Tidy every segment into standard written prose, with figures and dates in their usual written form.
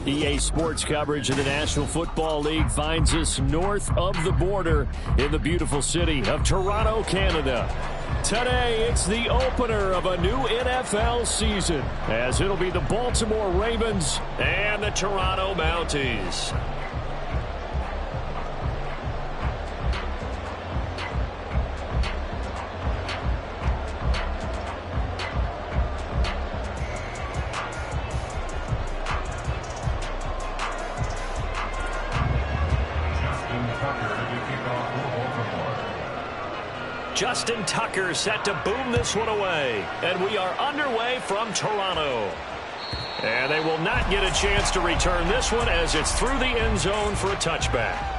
EA Sports coverage of the National Football League finds us north of the border in the beautiful city of Toronto, Canada. Today, it's the opener of a new NFL season, as it'll be the Baltimore Ravens and the Toronto Mounties. Justin Tucker set to boom this one away. And we are underway from Toronto. And they will not get a chance to return this one as it's through the end zone for a touchback.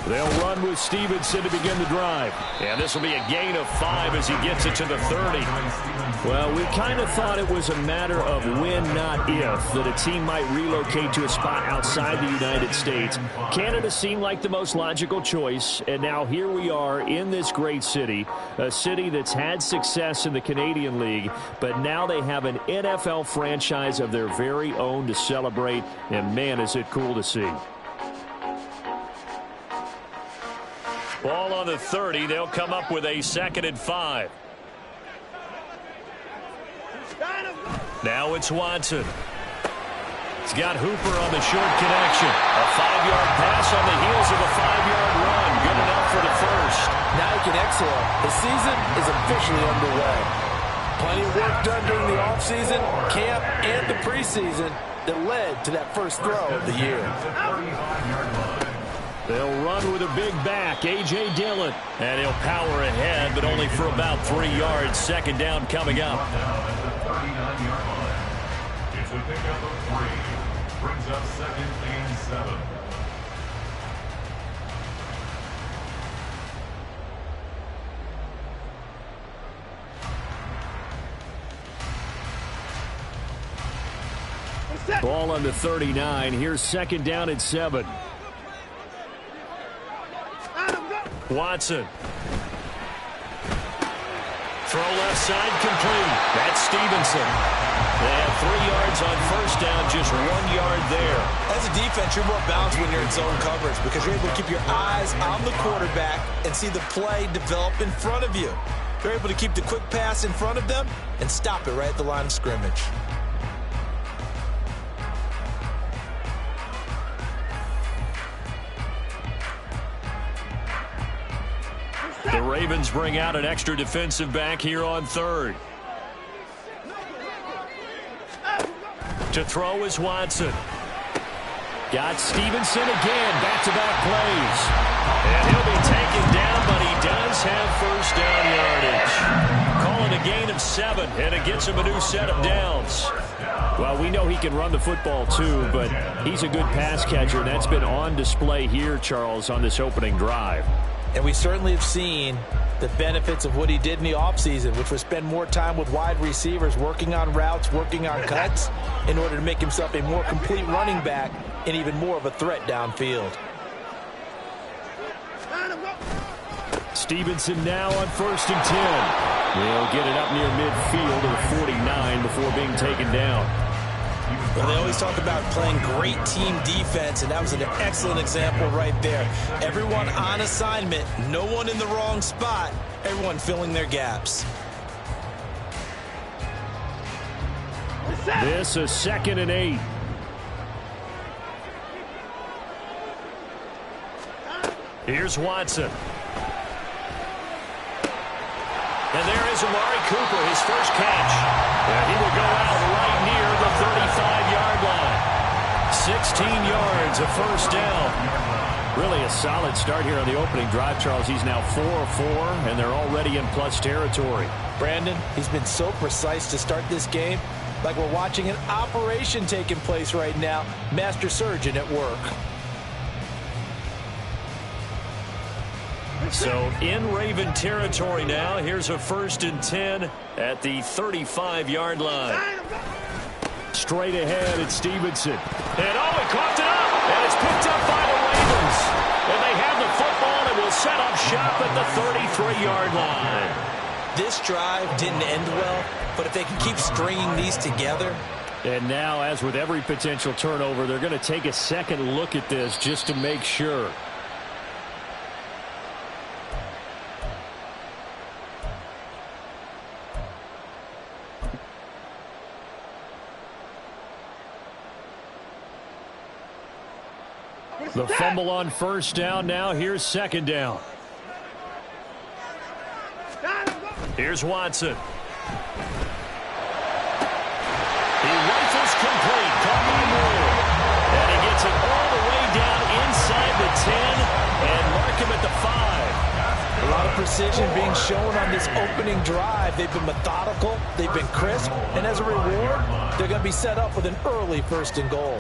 They'll run with Stevenson to begin the drive. And this will be a gain of 5 as he gets it to the 30. Well, we kind of thought it was a matter of when, not if, that a team might relocate to a spot outside the United States. Canada seemed like the most logical choice, and now here we are in this great city, a city that's had success in the Canadian League, but now they have an NFL franchise of their very own to celebrate, and man, is it cool to see. Ball on the 30. They'll come up with a 2nd and 5. Now it's Watson. He's got Hooper on the short connection. A 5-yard pass on the heels of a 5-yard run. Good enough for the first. Now he can exhale. The season is officially underway. Plenty of work done during the offseason, camp, and the preseason that led to that first throw of the year. They'll run with a big back, A.J. Dillon. And he'll power ahead, but only for about 3 yards. 2nd down coming up. It's a pickup of 3. Brings up 2nd and 7. Ball on the 39. Here's 2nd down and 7. Watson. Throw left side complete. That's Stevenson. They have 3 yards on 1st down, just 1 yard there. As a defense, you're more balanced when you're in zone coverage because you're able to keep your eyes on the quarterback and see the play develop in front of you. You're able to keep the quick pass in front of them and stop it right at the line of scrimmage. The Ravens bring out an extra defensive back here on 3rd. To throw is Watson. Got Stevenson again. Back-to-back plays. And he'll be taken down, but he does have 1st down yardage. Calling a gain of 7, and it gets him a new set of downs. Well, we know he can run the football too, but he's a good pass catcher, and that's been on display here, Charles, on this opening drive. And we certainly have seen the benefits of what he did in the offseason, which was spend more time with wide receivers, working on routes, working on cuts, in order to make himself a more complete running back and even more of a threat downfield. Stevenson now on 1st and 10. They'll get it up near midfield to the 49 before being taken down. Well, they always talk about playing great team defense, and that was an excellent example right there. Everyone on assignment, no one in the wrong spot, everyone filling their gaps. This is 2nd and 8. Here's Watson. And there is Amari Cooper, his first catch. And he will go out right near the 35-yard line. 16 yards, a 1st down. Really a solid start here on the opening drive, Charles. He's now 4 of 4, and they're already in plus territory. Brandon, he's been so precise to start this game, like we're watching an operation taking place right now. Master surgeon at work. So in Raven territory now. Here's a 1st and 10 at the 35-yard line. Straight ahead, it's Stevenson. And he coughed it up. And it's picked up by the Ravens. And they have the football and will set up shop at the 33-yard line. This drive didn't end well, but if they can keep stringing these together. And now, as with every potential turnover, they're going to take a second look at this just to make sure. The fumble on 1st down. Now here's 2nd down. Here's Watson. He rifles complete. Caught by Moore. And he gets it all the way down inside the 10 and mark him at the 5. A lot of precision being shown on this opening drive. They've been methodical. They've been crisp. And as a reward, they're going to be set up with an early 1st and goal.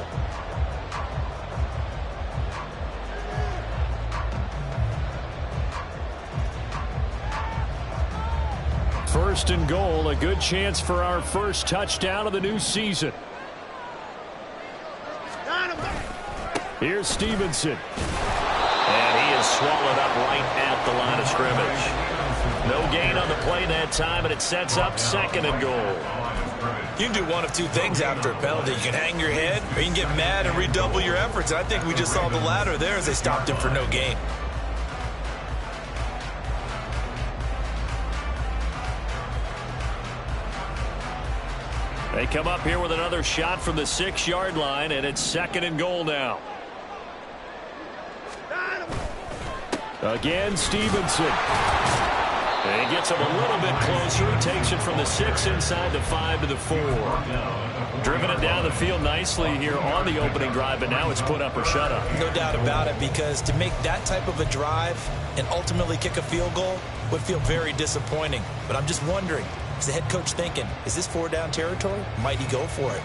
1st and goal, a good chance for our first touchdown of the new season. Here's Stevenson. And he is swallowed up right at the line of scrimmage. No gain on the play that time, and it sets up 2nd and goal. You can do one of two things after a penalty. You can hang your head, or you can get mad and redouble your efforts. And I think we just saw the latter there as they stopped him for no gain. They come up here with another shot from the 6-yard line, and it's 2nd and goal now. Again, Stevenson. And he gets him a little bit closer. He takes it from the 6 inside the 5 to the 4. Driven it down the field nicely here on the opening drive, but now it's put up or shut up. No doubt about it, because to make that type of a drive and ultimately kick a field goal would feel very disappointing. But I'm just wondering, is the head coach thinking, is this 4-down territory? Might he go for it?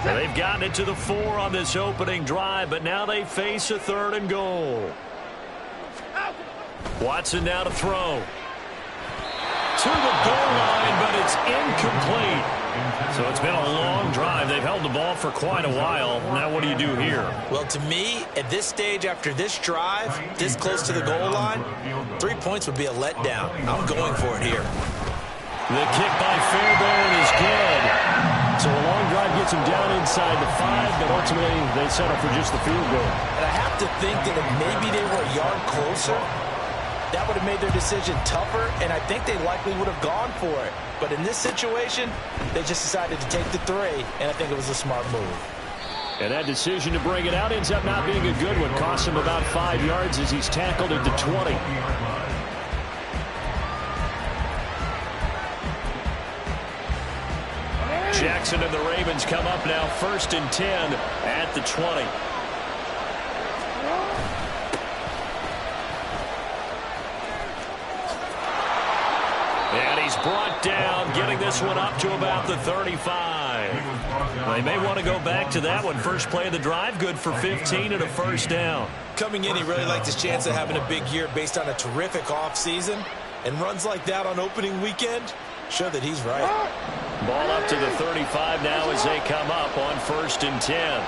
Well, they've gotten it to the 4 on this opening drive, but now they face a 3rd and goal. Watson now to throw. To the goal line, but it's incomplete. So it's been a long drive. They've held the ball for quite a while. Now what do you do here? Well, to me, at this stage, after this drive, this close to the goal line, 3 points would be a letdown. I'm going for it here. The kick by Fairbairn is good. So a long drive gets him down inside the 5, but ultimately they settle for just the field goal. And I have to think that if maybe they were a yard closer, that would have made their decision tougher, and I think they likely would have gone for it. But in this situation, they just decided to take the 3, and I think it was a smart move. And that decision to bring it out ends up not being a good one. Costs him about 5 yards as he's tackled at the 20. Jackson and the Ravens come up now 1st and 10 at the 20. And he's brought down, getting this one up to about the 35. They may want to go back to that one. First play of the drive, good for 15 and a 1st down. Coming in, he really liked his chance of having a big year based on a terrific offseason. And runs like that on opening weekend show that he's right. Ball up to the 35 now as they come up on 1st and 10.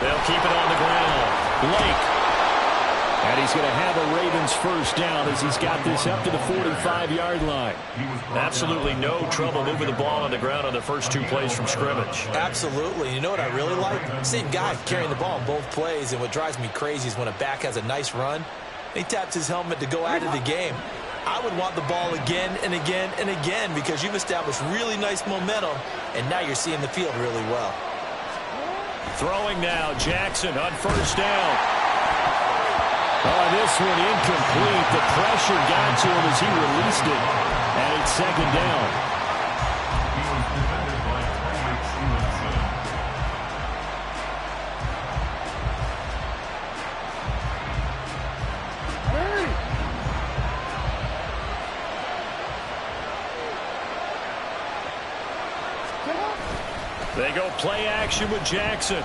They'll keep it on the ground. Blake. And he's going to have a Ravens 1st down as he's got this up to the 45-yard line. Absolutely no trouble moving the ball on the ground on the first 2 plays from scrimmage. Absolutely. You know what I really like? Same guy carrying the ball on both plays, and what drives me crazy is when a back has a nice run, he taps his helmet to go out of the game. I would want the ball again and again and again because you've established really nice momentum, and now you're seeing the field really well. Throwing now, Jackson on 1st down. Oh, this one incomplete. The pressure got to him as he released it, and it's 2nd down. They go play action with Jackson.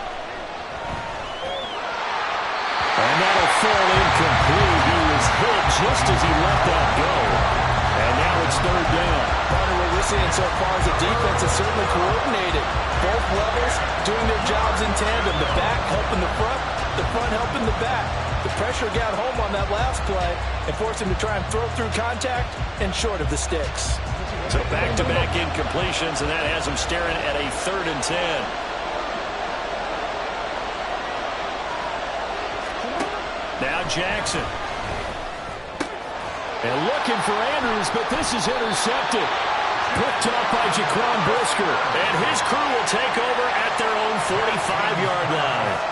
And that'll fall incomplete. He was hit just as he let that go. And now it's third down. Partner, what we're seeing so far is the defense is certainly coordinated. Both levels doing their jobs in tandem. The back helping the front helping the back. The pressure got home on that last play and forced him to try and throw through contact and short of the sticks. So back-to-back incompletions, and that has him staring at a 3rd and 10. Now Jackson. And looking for Andrews, but this is intercepted. Picked off by Jaquan Brisker. And his crew will take over at their own 45-yard line.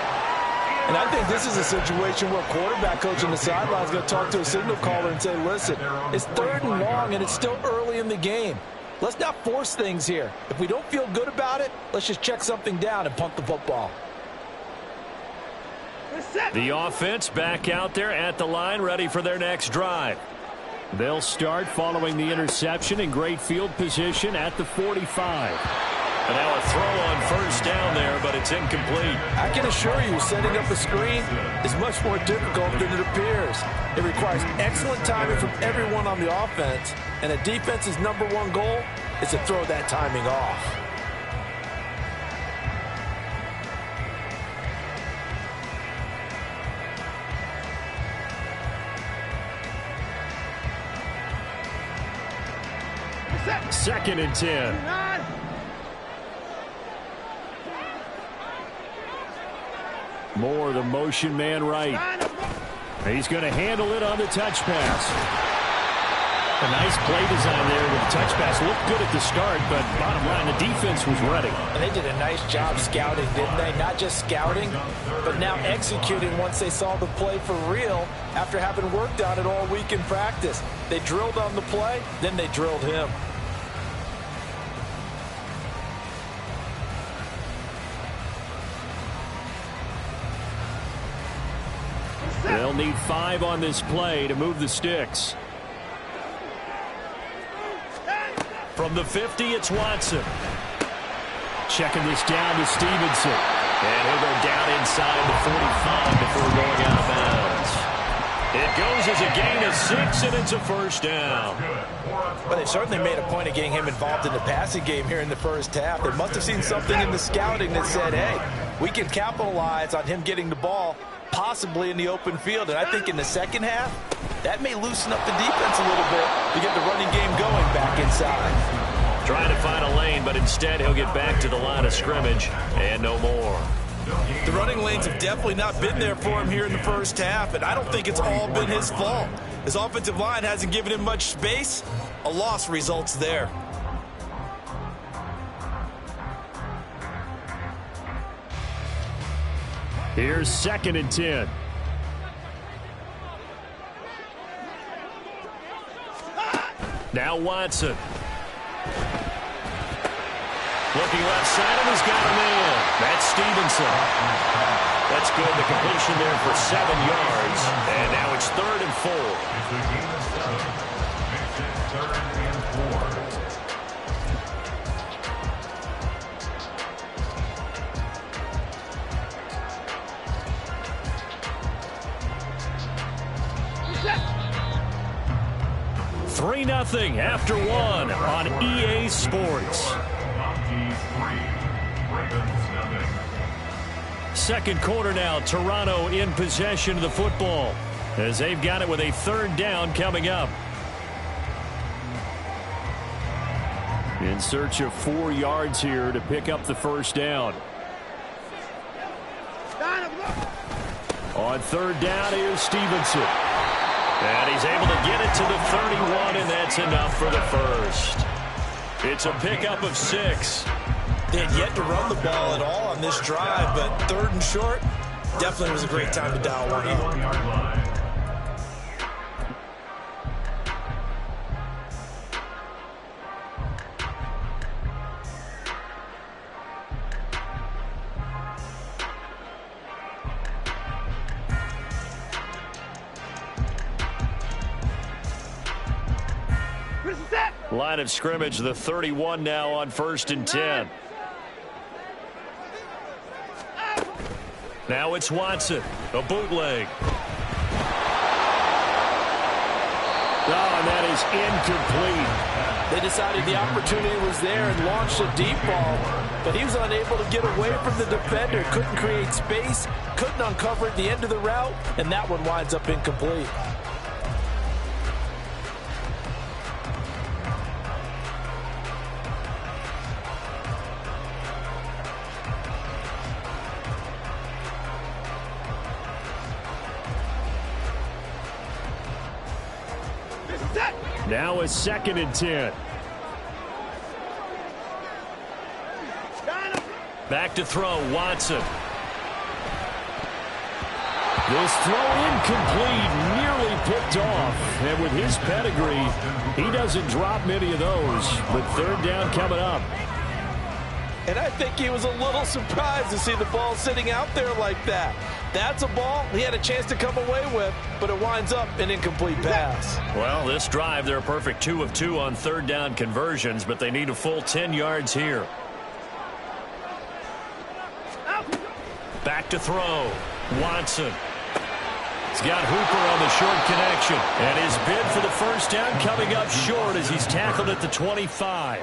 And I think this is a situation where quarterback coach on the sideline is going to talk to a signal caller and say, listen, it's 3rd and long and it's still early in the game. Let's not force things here. If we don't feel good about it, let's just check something down and punt the football. The offense back out there at the line, ready for their next drive. They'll start following the interception in great field position at the 45. And now a throw on 1st down there, but it's incomplete. I can assure you, setting up a screen is much more difficult than it appears. It requires excellent timing from everyone on the offense, and a defense's #1 goal is to throw that timing off. Second and 10. Moore, the motion man right. He's going to handle it on the touch pass. A nice play design there with the touch pass. Looked good at the start, but bottom line, the defense was ready. And they did a nice job scouting, didn't they? Not just scouting, but now executing once they saw the play for real after having worked on it all week in practice. They drilled on the play, then they drilled him. They'll need 5 on this play to move the sticks. From the 50, it's Watson. Checking this down to Stevenson. And he'll go down inside the 45 before going out of bounds. It goes as a gain of 6, and it's a 1st down. But they certainly made a point of getting him involved in the passing game here in the first half. They must have seen something in the scouting that said, hey, we can capitalize on him getting the ball, possibly in the open field. And I think in the second half, that may loosen up the defense a little bit to get the running game going back inside. Trying to find a lane, but instead he'll get back to the line of scrimmage and no more. The running lanes have definitely not been there for him here in the first half, and I don't think it's all been his fault. His offensive line hasn't given him much space. A loss results there. Here's 2nd and 10. Now Watson. Looking left side, and he's got a man. That's Stevenson. That's good. The completion there for 7 yards. And now it's 3rd and 4. It's a gain of 7. Makes it 3rd and 4. Three 3-0 after 1 on EA Sports. Mounties 3, Ravens 0. Second quarter now, Toronto in possession of the football as they've got it with a 3rd down coming up. In search of 4 yards here to pick up the 1st down. On 3rd down, here's Stevenson. And he's able to get it to the 31, and that's enough for the 1st. It's a pickup of 6. They had yet to run the ball at all on this drive, but 3rd and short definitely was a great time to dial one up. Line of scrimmage, the 31 now on 1st and 10. Now it's Watson, a bootleg. Oh, and that is incomplete. They decided the opportunity was there and launched a deep ball, but he was unable to get away from the defender. Couldn't create space, couldn't uncover at the end of the route, and that one winds up incomplete. Now a 2nd and 10. Back to throw, Watson. This throw incomplete, nearly picked off. And with his pedigree, he doesn't drop many of those. But 3rd down coming up. And I think he was a little surprised to see the ball sitting out there like that. That's a ball he had a chance to come away with, but it winds up an incomplete pass. Well, this drive, they're a perfect 2 of 2 on 3rd down conversions, but they need a full 10 yards here. Back to throw. Watson. He's got Hooper on the short connection. And his bid for the 1st down coming up short as he's tackled at the 25.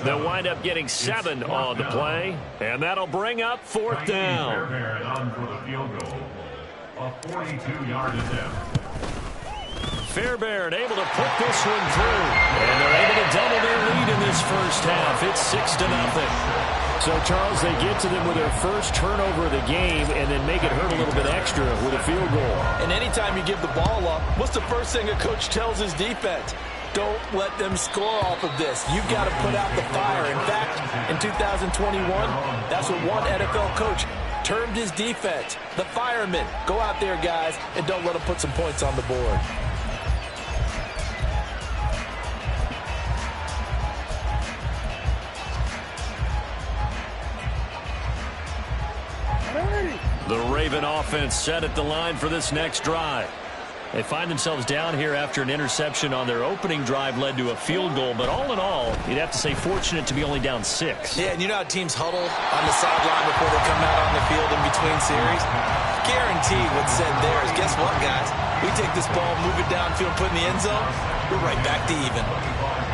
They'll wind up getting 7 on the play. And that'll bring up 4th down. A 42-yard attempt. Fairbairn able to put this one through. And they're able to double their lead in this 1st half. It's 6-0. So, Charles, they get to them with their first turnover of the game and then make it hurt a little bit extra with a field goal. And anytime you give the ball up, what's the first thing a coach tells his defense? Don't let them score off of this. You've got to put out the fire. In fact, in 2021, that's what one NFL coach termed his defense. The firemen. Go out there, guys, and don't let them put some points on the board. The Raven offense set at the line for this next drive. They find themselves down here after an interception on their opening drive led to a field goal. But all in all, you'd have to say fortunate to be only down 6. Yeah, and you know how teams huddle on the sideline before they come out on the field in between series? Guaranteed what's said there is, guess what, guys? We take this ball, move it downfield, put it in the end zone, we're right back to even.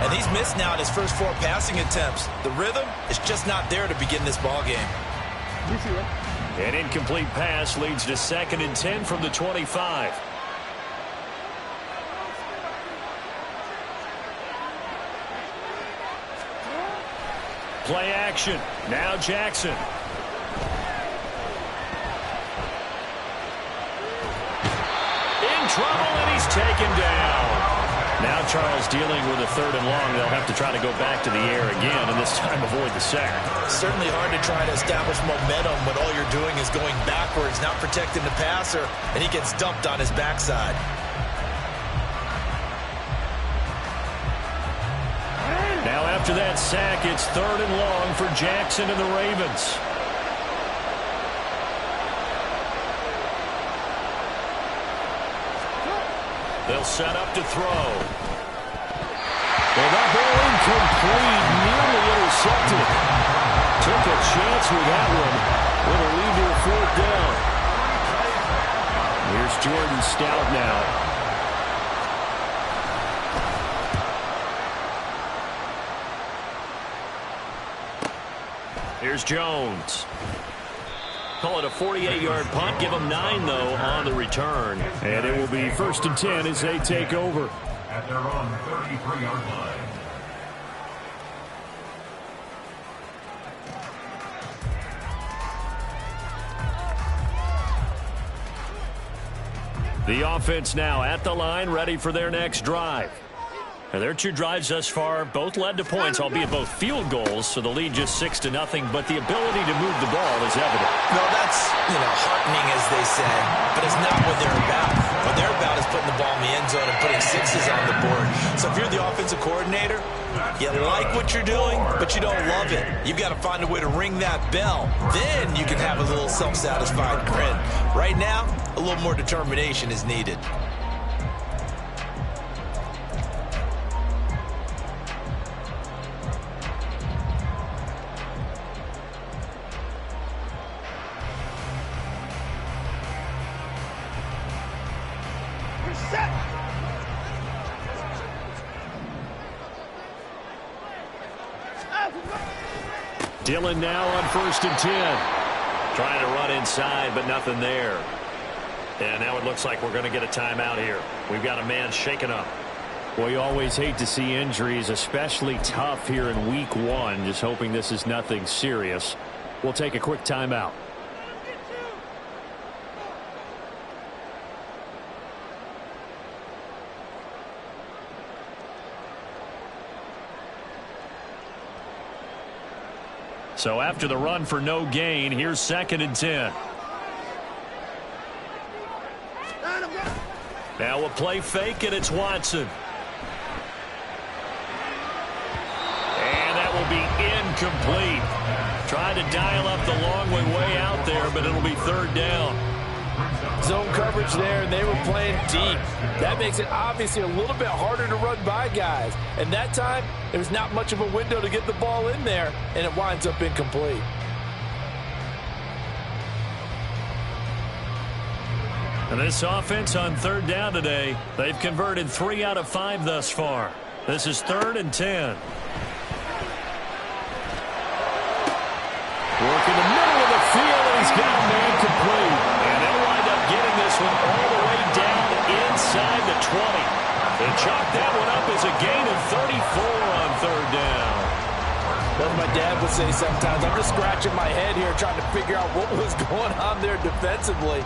And he's missed now in his first 4 passing attempts. The rhythm is just not there to begin this ball game. An incomplete pass leads to 2nd and 10 from the 25. Play action. Now Jackson. In trouble, and he's taken down. Now Charles dealing with a 3rd and long. They'll have to try to go back to the air again, and this time avoid the sack. Certainly hard to try to establish momentum when all you're doing is going backwards, not protecting the passer, and he gets dumped on his backside. Now after that sack, it's 3rd and long for Jackson and the Ravens. They'll set up to throw. Well, that ball incomplete, nearly intercepted. Took a chance with that one. It'll lead to a 4th down. Here's Jordan Stout now. Here's Jones. Call it a 48-yard punt. Give them 9, though, on the return. And it will be 1st and 10 as they take over. At their own 33-yard line. The offense now at the line, ready for their next drive. And their 2 drives thus far both led to points, albeit both field goals, so the lead just 6-0, but the ability to move the ball is evident. No, that's, heartening, as they say, but it's not what they're about. What they're about is putting the ball in the end zone and putting 6s on the board. So if you're the offensive coordinator, you like what you're doing, but you don't love it. You've got to find a way to ring that bell. Then you can have a little self-satisfied grin. Right now, a little more determination is needed. Dillon now on 1st and 10. Trying to run inside, but nothing there. And now it looks like we're going to get a timeout here. We've got a man shaken up. Well, you always hate to see injuries, especially tough here in week 1. Just hoping this is nothing serious. We'll take a quick timeout. So after the run for no gain, here's 2nd and 10. Now a play fake, and it's Watson. And that will be incomplete. Tried to dial up the long way out there, but it'll be 3rd down. Zone coverage there, and they were playing deep. That makes it obviously a little bit harder to run by guys. And that time, there was not much of a window to get the ball in there, and it winds up incomplete. And this offense on 3rd down today, they've converted 3 out of 5 thus far. This is 3rd and 10. Work in the middle of the field, and he's got a man complete. And they'll wind up getting this one all the way down inside the 20. They chalk that one up as a gain of 34 on 3rd down. As my dad would say sometimes, I'm just scratching my head here trying to figure out what was going on there defensively.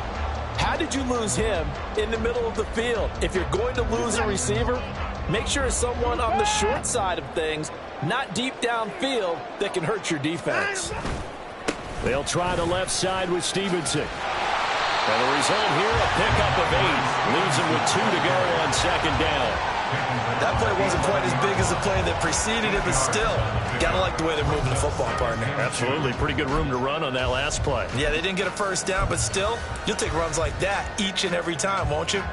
How did you lose him in the middle of the field? If you're going to lose a receiver, make sure it's someone on the short side of things, not deep downfield, that can hurt your defense. They'll try the left side with Stevenson. And the result here, a pickup of 8. Leaves him with 2 to go on 2nd down. That play wasn't quite as big as the play that preceded it, but still, gotta like the way they're moving the football, partner. Absolutely. Pretty good room to run on that last play. Yeah, they didn't get a 1st down, but still, you'll take runs like that each and every time, won't you?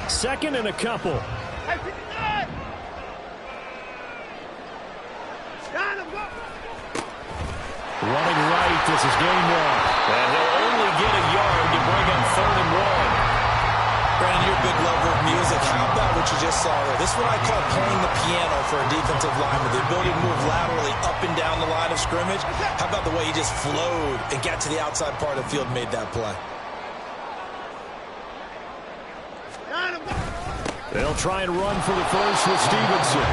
Second and a couple. Running right, this is game 1. And he'll only get a yard to bring up 3rd and 1. Brandon, you're a big lover of music. How about what you just saw there? This is what I call playing the piano for a defensive lineman. The ability to move laterally up and down the line of scrimmage. How about the way he just flowed and got to the outside part of the field and made that play? They'll try and run for the first with Stevenson.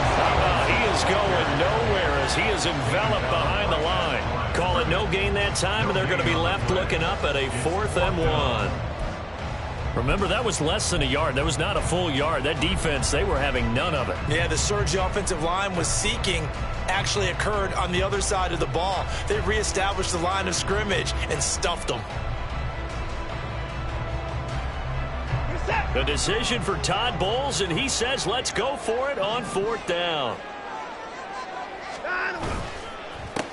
He is going nowhere as he is enveloped behind the line. Call it no gain that time, and they're going to be left looking up at a 4th and 1. Remember, that was less than a yard. That was not a full yard. That defense, they were having none of it. Yeah, the surge the offensive line was seeking actually occurred on the other side of the ball. They reestablished the line of scrimmage and stuffed them. The decision for Todd Bowles, and he says let's go for it on 4th down.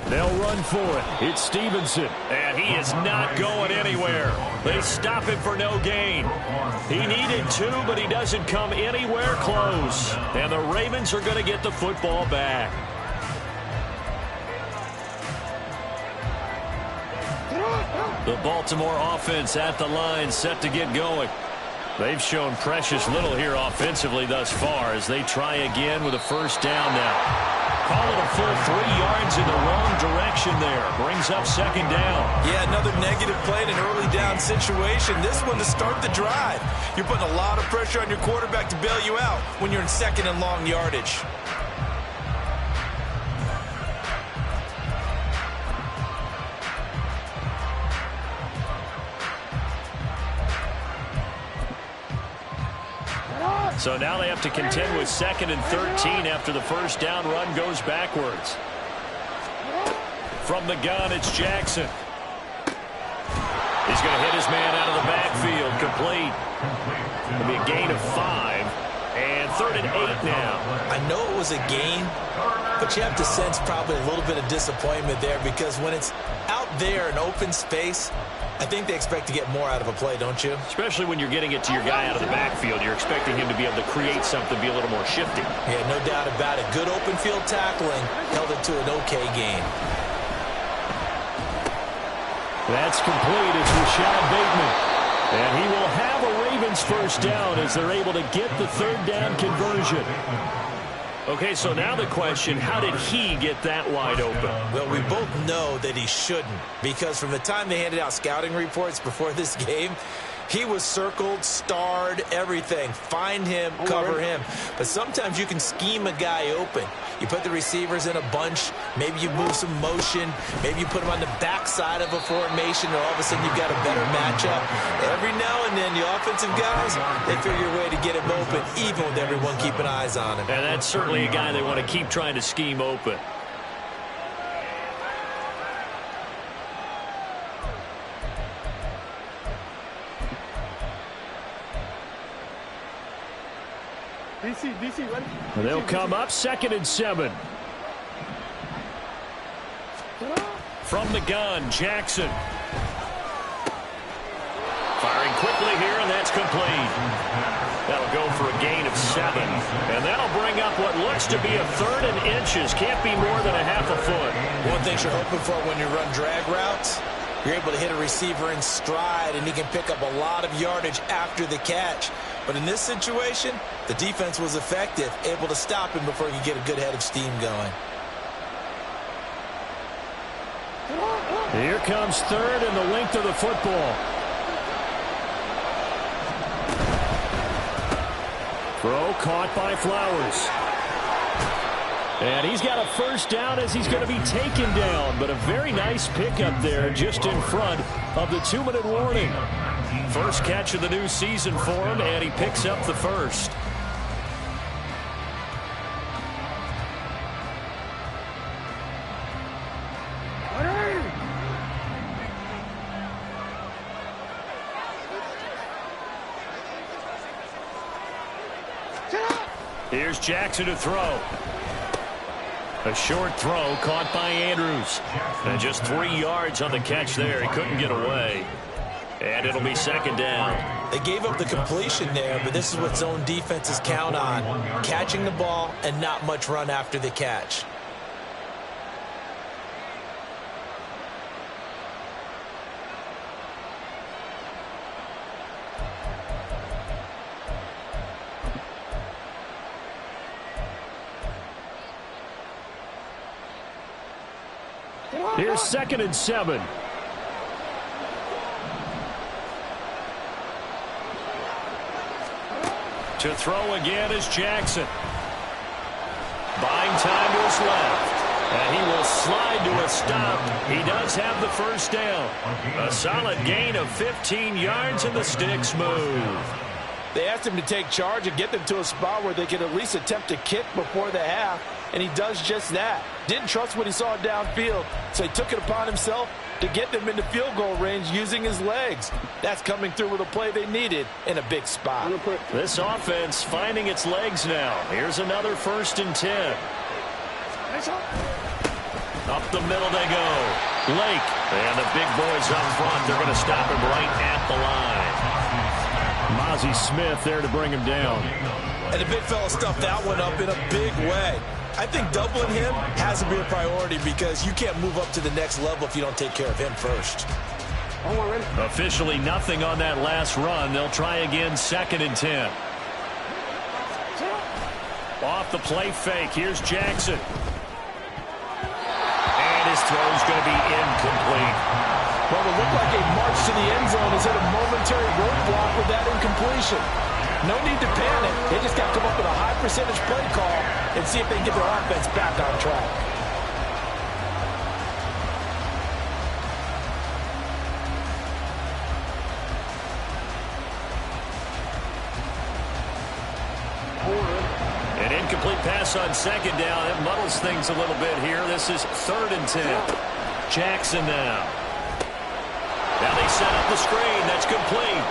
They'll run for it. It's Stevenson, and he is not going anywhere. They stop him for no gain. He needed 2, but he doesn't come anywhere close. And the Ravens are going to get the football back. The Baltimore offense at the line, set to get going. They've shown precious little here offensively thus far as they try again with a 1st down now. Call it a full 3 yards in the wrong direction there. Brings up 2nd down. Yeah, another negative play in an early down situation. This one to start the drive. You're putting a lot of pressure on your quarterback to bail you out when you're in 2nd and long yardage. So now they have to contend with 2nd and 13 after the 1st down run goes backwards. From the gun, it's Jackson. He's going to hit his man out of the backfield. Complete. It'll be a gain of 5. And 3rd and 8 now. I know it was a gain, but you have to sense probably a little bit of disappointment there because when it's out there in open space, I think they expect to get more out of a play, don't you? Especially when you're getting it to your guy out of the backfield. You're expecting him to be able to create something, be a little more shifty. Yeah, no doubt about it. Good open field tackling held it to an okay gain. That's complete. It's Rashad Bateman. And he will have a Ravens first down as they're able to get the third down conversion. Okay, so now the question, how did he get that wide open? Well, we both know that he shouldn't, because from the time they handed out scouting reports before this game, he was circled, starred, everything. Find him, cover him. But sometimes you can scheme a guy open. You put the receivers in a bunch. Maybe you move some motion. Maybe you put them on the backside of a formation, and all of a sudden you've got a better matchup. Every now and then, the offensive guys, they figure a way to get him open, even with everyone keeping eyes on him. And that's certainly a guy they want to keep trying to scheme open. They'll come up 2nd and 7. From the gun, Jackson. Firing quickly here, and that's complete. That'll go for a gain of 7. And that'll bring up what looks to be a 3rd and inches. Can't be more than a half a foot. One thing you're hoping for when you run drag routes, you're able to hit a receiver in stride, and he can pick up a lot of yardage after the catch. But in this situation, the defense was effective, able to stop him before he could get a good head of steam going. Here comes 3rd and the length of the football. Throw caught by Flowers. And he's got a first down as he's going to be taken down. But a very nice pickup there just in front of the 2-minute warning. First catch of the new season for him, and he picks up the first. Here's Jackson to throw. A short throw caught by Andrews. And just 3 yards on the catch there. He couldn't get away. And it'll be 2nd down. They gave up the completion there, but this is what zone defenses count on. Catching the ball and not much run after the catch. Here's 2nd and 7. To throw again is Jackson. Buying time to his left. And he will slide to a stop. He does have the first down. A solid gain of 15 yards, and the sticks move. They asked him to take charge and get them to a spot where they could at least attempt to kick before the half, and he does just that. Didn't trust what he saw downfield, so he took it upon himself to get them into field goal range using his legs. That's coming through with a play they needed in a big spot. This offense finding its legs now. Here's another 1st and 10. Up the middle they go. Lake. And the big boys up front. They're going to stop him right at the line. Mozzie Smith there to bring him down. And the big fella stuffed that one up in a big way. I think doubling him has to be a priority because you can't move up to the next level if you don't take care of him first. Officially nothing on that last run. They'll try again 2nd and 10. Off the play fake. Here's Jackson. And his throw's going to be incomplete. Well, it looked like a march to the end zone is at a momentary roadblock with that incompletion. No need to panic. They just got to come up with a high percentage play call and see if they can get their offense back on track. An incomplete pass on 2nd down. It muddles things a little bit here. This is 3rd and 10. Jackson now. Now they set up the screen. That's complete.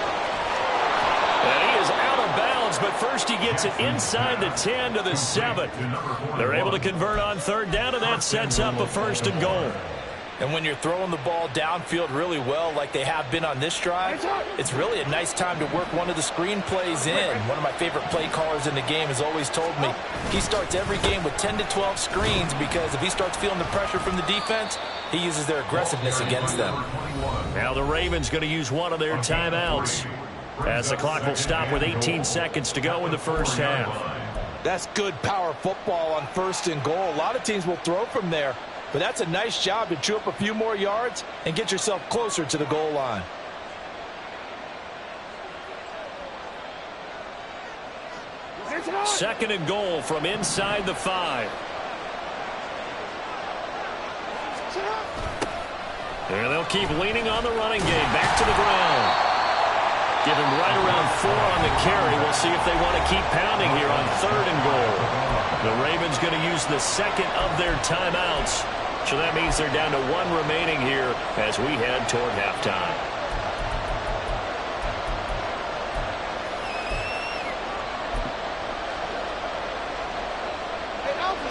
And he is out of bounds, but first he gets it inside the 10 to the 7. They're able to convert on 3rd down, and that sets up a 1st and goal. And when you're throwing the ball downfield really well like they have been on this drive, it's really a nice time to work one of the screen plays in. One of my favorite play callers in the game has always told me he starts every game with 10 to 12 screens because if he starts feeling the pressure from the defense, he uses their aggressiveness against them. Now the Ravens going to use one of their timeouts as the clock will stop with 18 seconds to go in the first half. That's good power football on 1st and goal. A lot of teams will throw from there. But that's a nice job to chew up a few more yards and get yourself closer to the goal line. Second and goal from inside the 5. And they'll keep leaning on the running game. Back to the ground. Give him right around 4 on the carry. We'll see if they want to keep pounding here on 3rd and goal. The Ravens going to use the second of their timeouts. So that means they're down to 1 remaining here as we head toward halftime.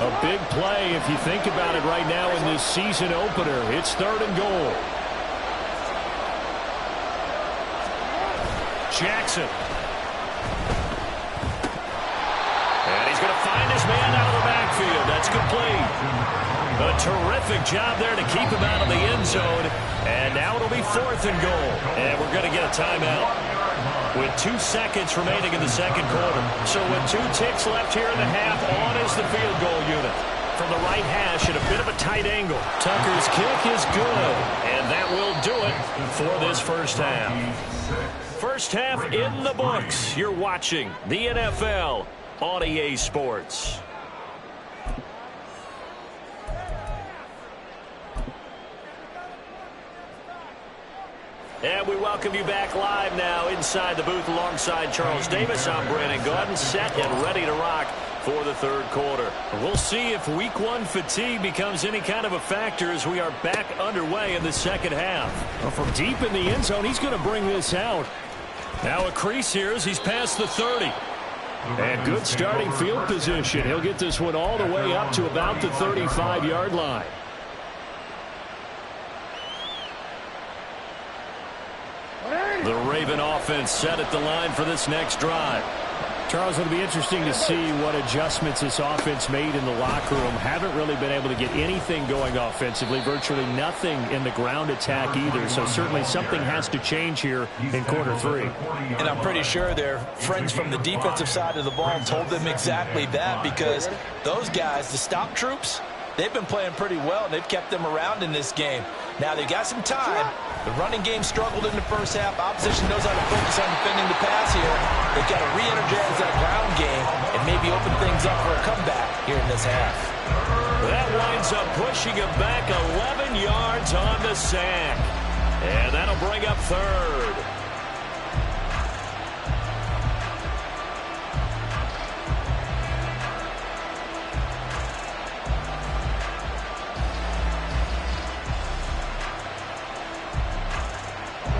A big play if you think about it right now in this season opener. It's 3rd and goal. Jackson. And he's going to find his man out of the backfield. That's complete. A terrific job there to keep him out of the end zone. And now it'll be 4th and goal. And we're going to get a timeout with 2 seconds remaining in the second quarter. So with 2 ticks left here in the half, on is the field goal unit. From the right hash at a bit of a tight angle. Tucker's kick is good. And that will do it for this first half. First half in the books. You're watching the NFL on EA Sports. And we welcome you back live now inside the booth alongside Charles Davis. I'm Brandon Gaudin, set and ready to rock for the 3rd quarter. We'll see if week 1 fatigue becomes any kind of a factor as we are back underway in the second half. Well, from deep in the end zone, he's going to bring this out. Now a crease here as he's past the 30. And good starting field position. He'll get this one all the way up to about the 35-yard line. The Raven offense set at the line for this next drive. Charles, it'll be interesting to see what adjustments this offense made in the locker room. Haven't really been able to get anything going offensively. Virtually nothing in the ground attack either. So certainly something has to change here in quarter 3. And I'm pretty sure their friends from the defensive side of the ball told them exactly that, because those guys, the stop troops, they've been playing pretty well, and they've kept them around in this game. Now they've got some time. The running game struggled in the first half. Opposition knows how to focus on defending the pass here. They've got to re-energize that ground game and maybe open things up for a comeback here in this half. That winds up pushing him back 11 yards on the sack. And that'll bring up 3rd.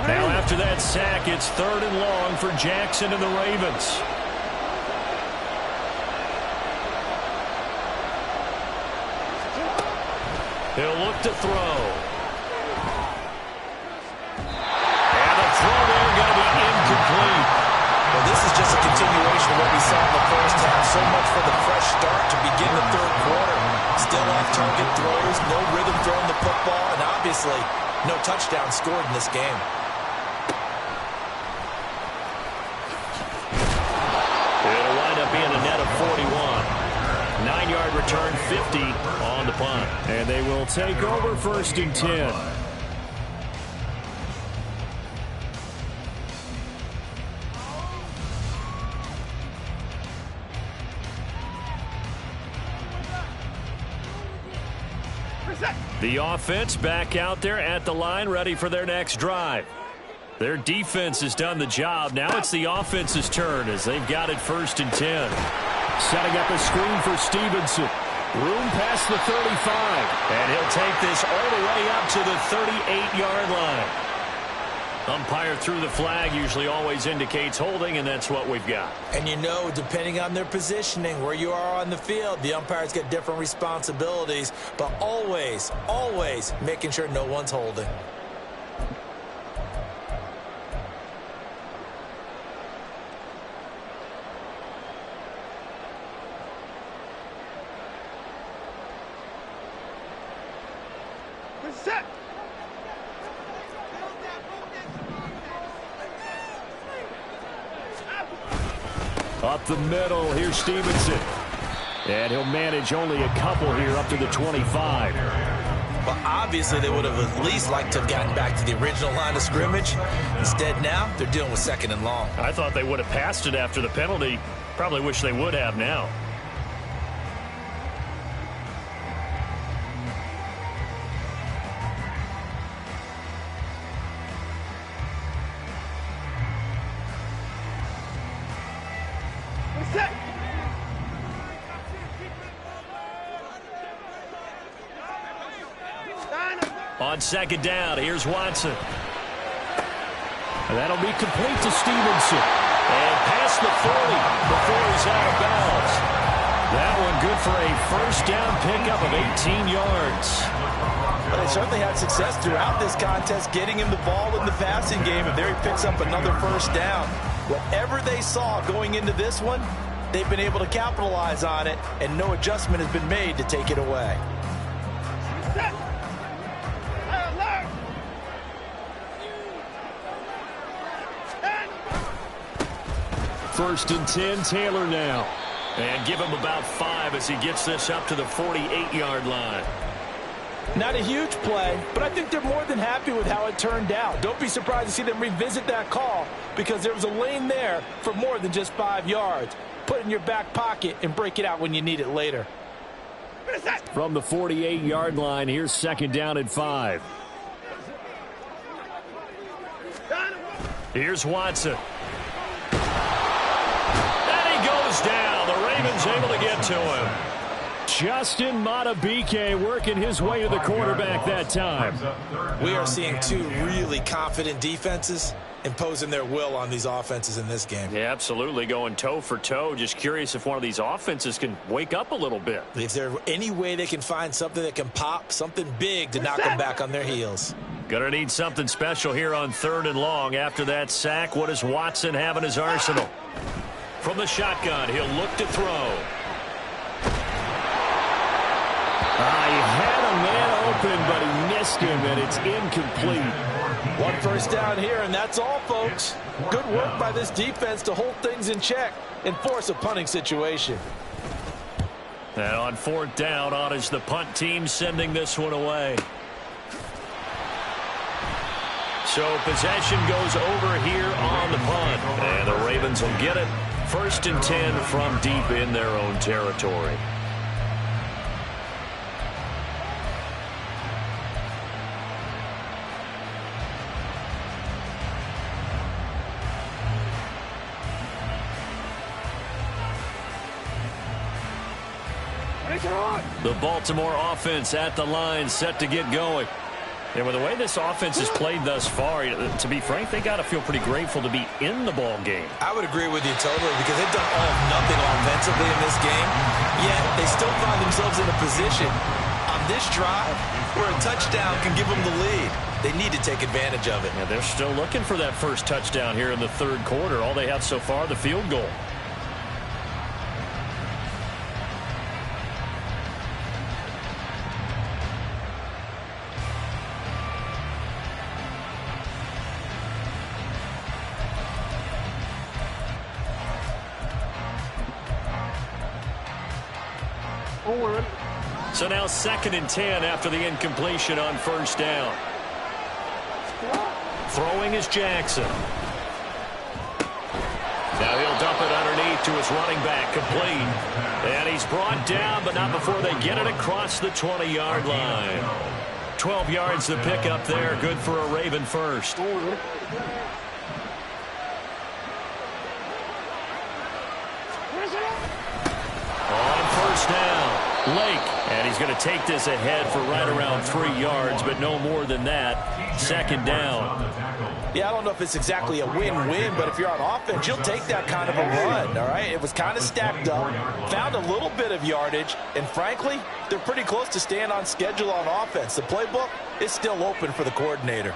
Now after that sack, it's 3rd and long for Jackson and the Ravens. He'll look to throw. And the throw there going to be incomplete. Well, this is just a continuation of what we saw in the first half. So much for the fresh start to begin the 3rd quarter. Still off-target throws, no rhythm throwing the football, and obviously no touchdown scored in this game. It'll wind up being a net of 41. 9-yard return, 50 on the punt. And they will take over 1st and 10. The offense back out there at the line, ready for their next drive. Their defense has done the job. Now it's the offense's turn as they've got it 1st and 10. Setting up a screen for Stevenson. Room past the 35. And he'll take this all the way up to the 38-yard line. Umpire threw the flag, usually always indicates holding, and that's what we've got. And you know, depending on their positioning, where you are on the field, the umpires get different responsibilities, but always, always making sure no one's holding. Set. Up the middle, here's Stevenson. And he'll manage only a couple here up to the 25. Well, obviously they would have at least liked to have gotten back to the original line of scrimmage. Instead now, they're dealing with 2nd and long. I thought they would have passed it after the penalty. Probably wish they would have now. On 2nd down, here's Watson. And that'll be complete to Stevenson. And past the 40 before he's out of bounds. That one good for a 1st down pickup of 18 yards. Well, they certainly had success throughout this contest getting him the ball in the passing game, and there he picks up another 1st down. Whatever they saw going into this one, they've been able to capitalize on it, and no adjustment has been made to take it away. 1st and 10, Taylor now. And give him about 5 as he gets this up to the 48-yard line. Not a huge play, but I think they're more than happy with how it turned out. Don't be surprised to see them revisit that call because there was a lane there for more than just 5 yards. Put it in your back pocket and break it out when you need it later. From the 48-yard line, here's 2nd down and 5. Here's Watson. Down. The Ravens able to get to him. Justin Madubuike working his way to the quarterback that time. We are seeing 2 really confident defenses imposing their will on these offenses in this game. Yeah, absolutely, going toe for toe. Just curious if one of these offenses can wake up a little bit. If there's any way they can find something that can pop, something big to knock them back on their heels. Gonna need something special here on 3rd and long. After that sack, what does Watson have in his arsenal? From the shotgun, he'll look to throw. He had a man open, but he missed him, and it's incomplete. 1 1st down here, and that's all, folks. Good work by this defense to hold things in check and force a punting situation. And on 4th down, on is the punt team sending this one away. So possession goes over here on the punt, and the Ravens will get it. 1st and 10 from deep in their own territory. The Baltimore offense at the line, set to get going. And with the way this offense has played thus far, to be frank, they got to feel pretty grateful to be in the ball game. I would agree with you totally because they've done all of nothing offensively in this game, yet they still find themselves in a position on this drive where a touchdown can give them the lead. They need to take advantage of it. Yeah, they're still looking for that first touchdown here in the 3rd quarter. All they have so far, the field goal. So now 2nd and 10 after the incompletion on 1st down. Throwing is Jackson. Now he'll dump it underneath to his running back, complete. And he's brought down, but not before they get it across the 20-yard line. 12 yards to pick up there, good for a Raven first. On 1st down. Lake, and he's going to take this ahead for right around 3 yards, but no more than that. Second down. Yeah, I don't know if it's exactly a win-win, but if you're on offense, you'll take that kind of a run, all right? It was kind of stacked up, found a little bit of yardage, and frankly, they're pretty close to staying on schedule on offense. The playbook is still open for the coordinator.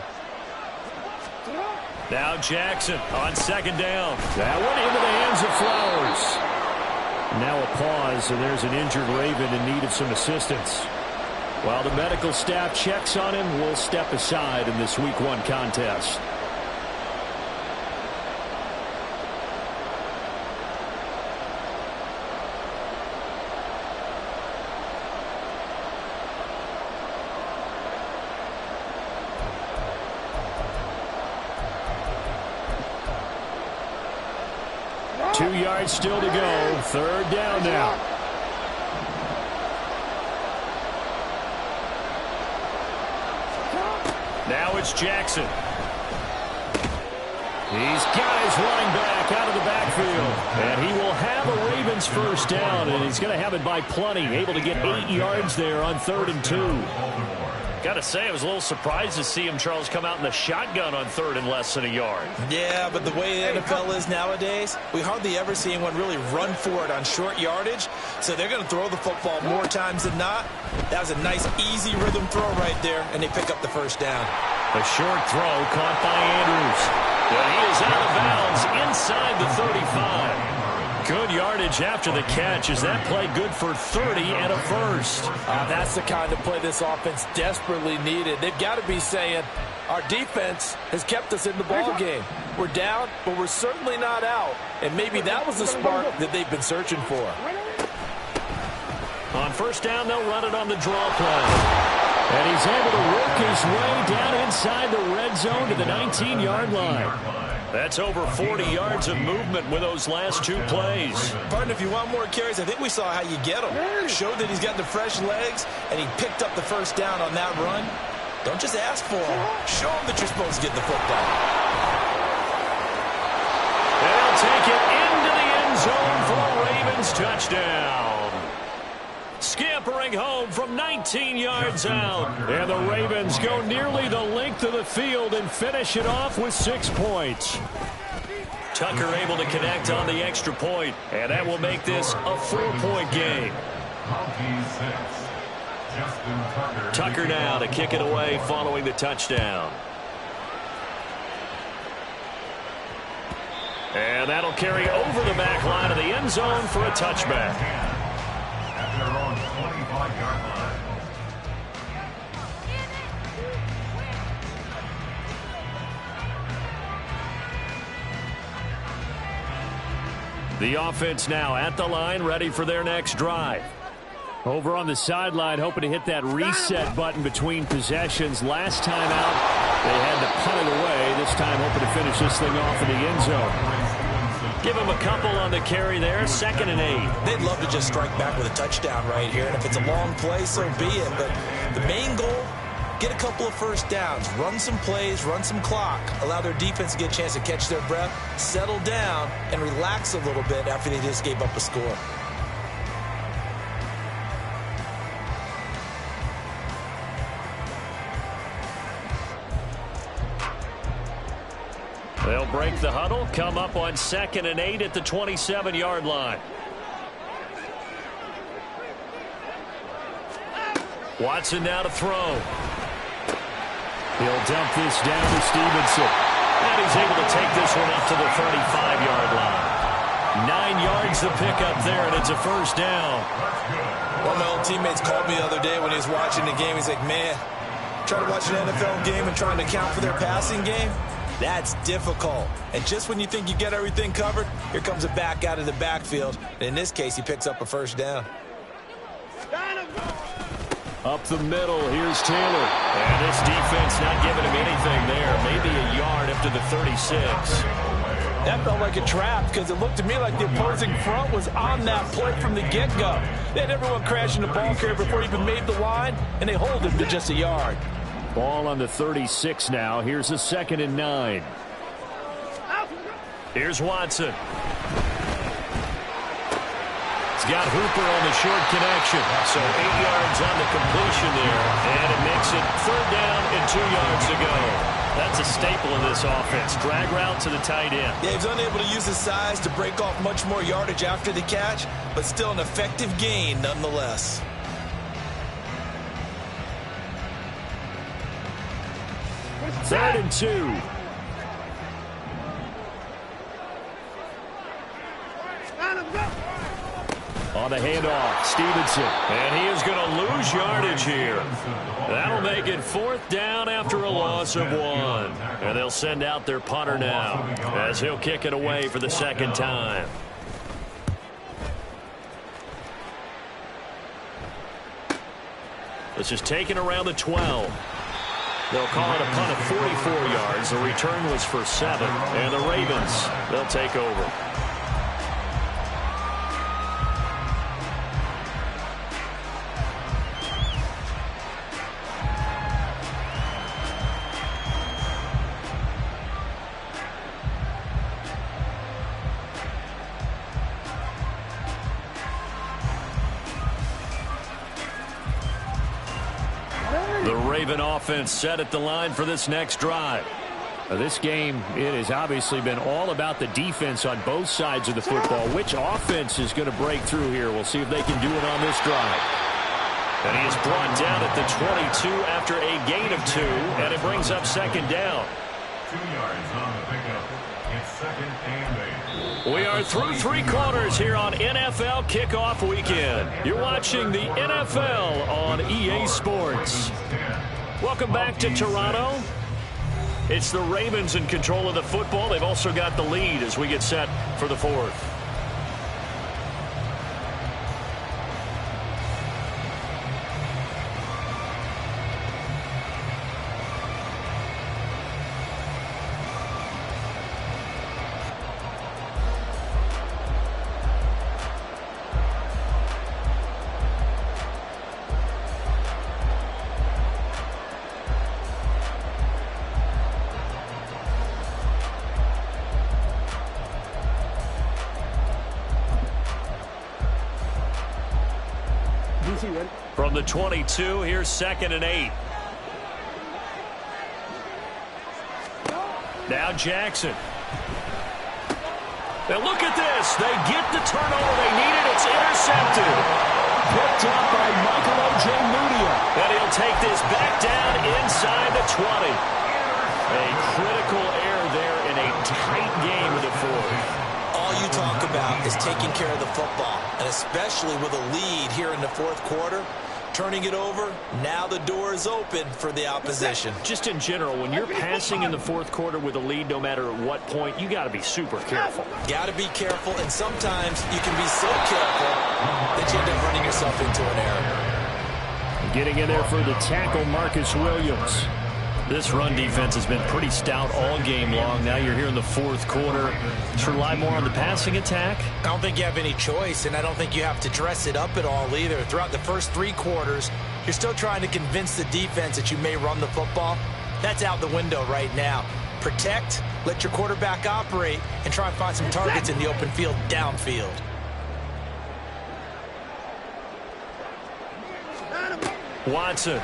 Now Jackson on second down. That one into the hands of Flowers. Now a pause, and there's an injured Raven in need of some assistance. While the medical staff checks on him, we'll step aside in this Week 1 contest. Two yards still to go. Third down now. Now it's Jackson. He's got his running back out of the backfield. And he will have a Ravens first down, and he's going to have it by plenty. Able to get 8 yards there on 3rd and 2. Got to say, I was a little surprised to see him, Charles, come out in the shotgun on 3rd and less than a yard. Yeah, but the way the NFL is nowadays, we hardly ever see anyone really run for it on short yardage. So they're going to throw the football more times than not. That was a nice, easy rhythm throw right there, and they pick up the first down. A short throw caught by Andrews. But he is out of bounds inside the 35. Good yardage after the catch. Is that play good for 30 and a first? That's the kind of play this offense desperately needed. They've got to be saying, our defense has kept us in the ball game. We're down, but we're certainly not out. And maybe that was the spark that they've been searching for. On first down, they'll run it on the draw play. And he's able to work his way down inside the red zone to the 19-yard line. That's over 40 yards of movement with those last 2 plays. Partner, if you want more carries, I think we saw how you get him. Showed that he's got the fresh legs, and he picked up the first down on that run. Don't just ask for him. Show him that you're supposed to get the football. They'll take it into the end zone for a Ravens touchdown. Scampering home from 19 yards out. And the Ravens go nearly the length of the field and finish it off with 6 points. Tucker able to connect on the extra point, and that will make this a 4-point game. Tucker now to kick it away following the touchdown. And that'll carry over the back line of the end zone for a touchback. Their own 25-yard line. The offense now at the line, ready for their next drive. Over on the sideline, hoping to hit that reset button between possessions. Last time out, they had to punt it away. This time, hoping to finish this thing off in the end zone. Give him a couple on the carry there, 2nd and 8. They'd love to just strike back with a touchdown right here, and if it's a long play, so be it. But the main goal, get a couple of first downs, run some plays, run some clock, allow their defense to get a chance to catch their breath, settle down, and relax a little bit after they just gave up a score. They'll break the huddle, come up on 2nd and 8 at the 27-yard line. Watson now to throw. He'll dump this down to Stevenson. And he's able to take this one up to the 35-yard line. 9 yards to pick up there, and it's a first down. One of my old teammates called me the other day when he was watching the game. He's like, man, trying to watch an NFL game and trying to account for their passing game? That's difficult. And just when you think you get everything covered, here comes a back out of the backfield. And in this case, he picks up a first down. Up the middle, here's Taylor. And this defense not giving him anything there. Maybe a yard up to the 36. That felt like a trap because it looked to me like the opposing front was on that play from the get-go. They had everyone crashing the ball carrier before he even made the line, and they hold him to just a yard. Ball on the 36 now. Here's a 2nd and 9. Here's Watson. He's got Hooper on the short connection. So 8 yards on the completion there. And it makes it 3rd down and 2 yards to go. That's a staple in this offense. Drag route to the tight end. Yeah, he's unable to use his size to break off much more yardage after the catch, but still an effective gain nonetheless. Third and 2. On the handoff, Stevenson. And he is going to lose yardage here. That'll make it 4th down after a loss of 1. And they'll send out their punter now as he'll kick it away for the 2nd time. This is taken around the 12. They'll call it a punt of 44 yards. The return was for 7. And the Ravens, they'll take over. The Raven offense set at the line for this next drive. This game, it has obviously been all about the defense on both sides of the football. Which offense is going to break through here? We'll see if they can do it on this drive. And he is brought down at the 22 after a gain of 2, and it brings up 2nd down. 2 yards on the pickup. It's 2nd and 8. We are through 3 quarters here on NFL Kickoff Weekend. You're watching the NFL on EA Sports. Welcome back to Toronto. It's the Ravens in control of the football. They've also got the lead as we get set for the 4th. From the 22, here's 2nd and 8. Now Jackson. Now look at this. They get the turnover they needed. It's intercepted. Picked up by Michael O.J. Mudia. And he'll take this back down inside the 20. A critical error there in a tight game of the 4th. All you talk about is taking care of the football, and especially with a lead here in the 4th quarter. Turning it over, now the door is open for the opposition. Just in general, when you're passing in the 4th quarter with a lead, no matter at what point, you got to be super careful. Got to be careful, and sometimes you can be so careful that you end up running yourself into an error. Getting in there for the tackle, Marcus Williams. This run defense has been pretty stout all game long. Now you're here in the 4th quarter. To rely more on the passing attack? I don't think you have any choice, and I don't think you have to dress it up at all either. Throughout the first 3 quarters, you're still trying to convince the defense that you may run the football. That's out the window right now. Protect, let your quarterback operate, and try and find some targets in the open field downfield. Watson.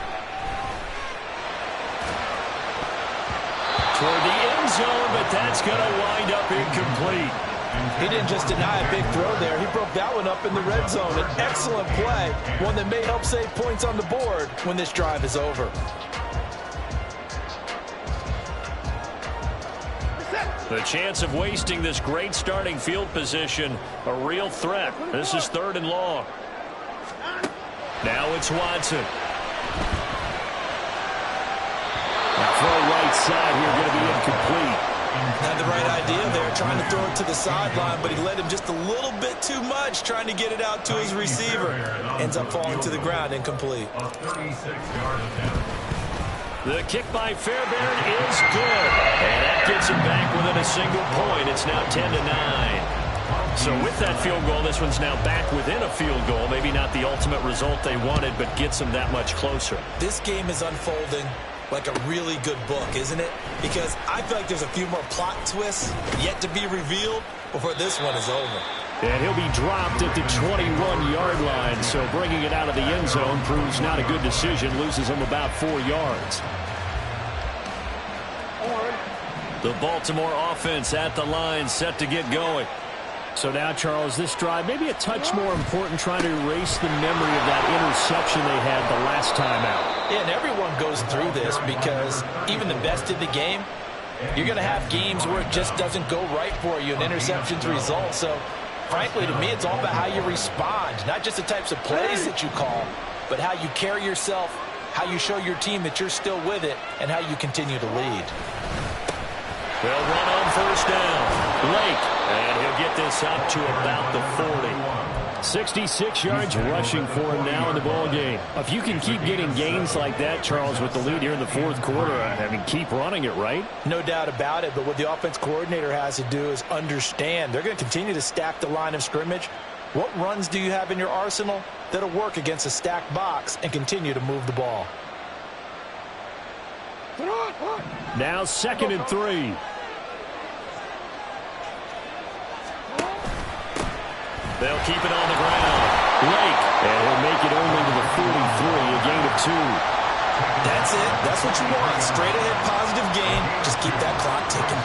Toward the end zone, but that's going to wind up incomplete. He didn't just deny a big throw there. He broke that one up in the red zone. An excellent play, one that may help save points on the board when this drive is over. The chance of wasting this great starting field position, a real threat. This is 3rd and long. Now it's Watson. Throw right side here, going to be incomplete. Had the right idea there, trying to throw it to the sideline, but he led him just a little bit too much, trying to get it out to his receiver. Ends up falling to the ground, incomplete. A 36-yard attempt. The kick by Fairbairn is good. And that gets him back within a single point. It's now 10-9. So with that field goal, this one's now back within a field goal. Maybe not the ultimate result they wanted, but gets them that much closer. This game is unfolding like a really good book, isn't it? Because I feel like there's a few more plot twists yet to be revealed before this one is over. And he'll be dropped at the 21-yard line. So bringing it out of the end zone proves not a good decision. Loses him about 4 yards. The Baltimore offense at the line, set to get going. So now, Charles, this drive maybe a touch more important, trying to erase the memory of that interception they had the last time out. Yeah, and everyone goes through this because even the best in the game, you're going to have games where it just doesn't go right for you, and interceptions result. So, frankly, to me, it's all about how you respond, not just the types of plays that you call, but how you carry yourself, how you show your team that you're still with it, and how you continue to lead. They'll run on first down. Lake, and he'll get this up to about the 40. 66 yards rushing for him now in the ball game. If you can keep getting gains like that, Charles, with the lead here in the fourth quarter, I mean, keep running it, right? No doubt about it, but what the offense coordinator has to do is understand they're going to continue to stack the line of scrimmage. What runs do you have in your arsenal that'll work against a stacked box and continue to move the ball? Now 2nd and 3. They'll keep it on the ground. Lake, and he'll make it only to the 43, a gain of 2. That's it. That's what you want. Straight ahead positive gain. Just keep that clock ticking.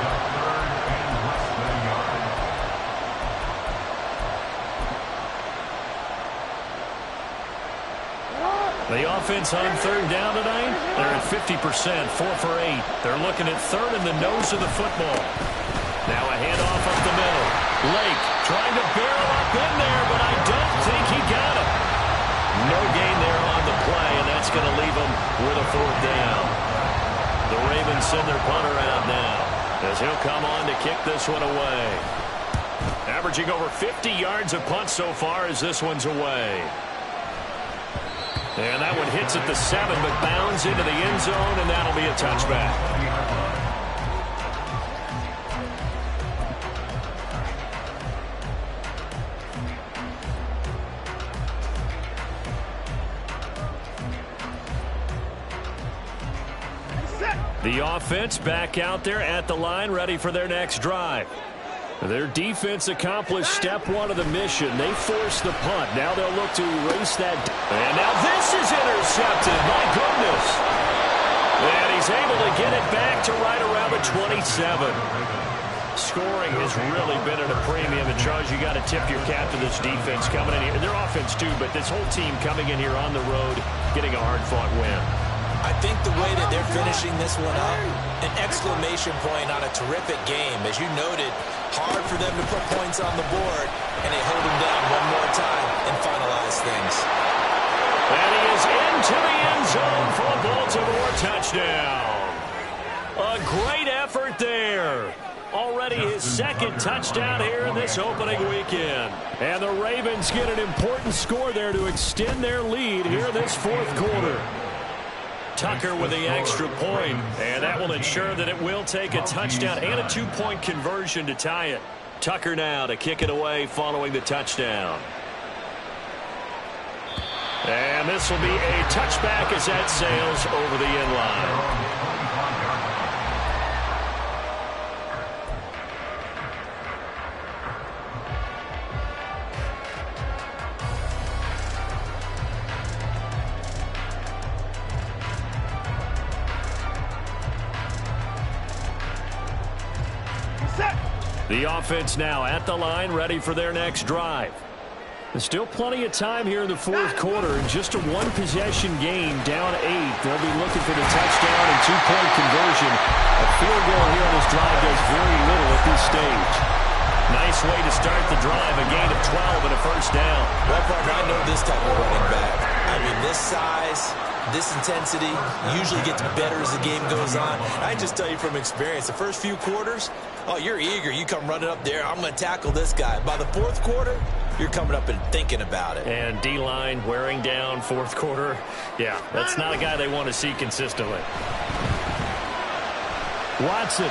The offense on 3rd down tonight, they're at 50%, 4 for 8. They're looking at 3rd in the nose of the football. Now a handoff up the middle. Lake trying to barrel up in there, but I don't think he got him. No gain there on the play, and that's going to leave him with a 4th down. The Ravens send their punter out now, as he'll come on to kick this one away. Averaging over 50 yards a punt so far as this one's away. And that one hits at the 7, but bounds into the end zone, and that'll be a touchback. The offense back out there at the line, ready for their next drive. Their defense accomplished step 1 of the mission. They forced the punt. Now they'll look to erase that. And now this is intercepted. My goodness. And he's able to get it back to right around the 27. Scoring has really been at a premium. And, Charles, you got to tip your cap to this defense coming in here. And their offense, too, but this whole team coming in here on the road, getting a hard-fought win. I think the way that they're finishing this one up, an exclamation point on a terrific game. As you noted, hard for them to put points on the board, and they hold them down one more time and finalize things. And he is into the end zone for a Baltimore touchdown. A great effort there. Already his 2nd touchdown here in this opening weekend. And the Ravens get an important score there to extend their lead here in this 4th quarter. Tucker with the extra point, and that will ensure that it will take a touchdown and a 2-point conversion to tie it. Tucker now to kick it away following the touchdown. And this will be a touchback as that sails over the end line. The offense now at the line, ready for their next drive. There's still plenty of time here in the 4th quarter. Just a 1-possession game, down 8. They'll be looking for the touchdown and 2-point conversion. A field goal here on this drive does very little at this stage. Nice way to start the drive, a gain of 12 and a 1st down. Well, partner, I know this type of running back. I mean, this size, this intensity usually gets better as the game goes on. I just tell you from experience, the first few quarters, oh, you're eager. You come running up there. I'm going to tackle this guy. By the 4th quarter, you're coming up and thinking about it. And D-line wearing down 4th quarter. Yeah, that's not a guy they want to see consistently. Watson.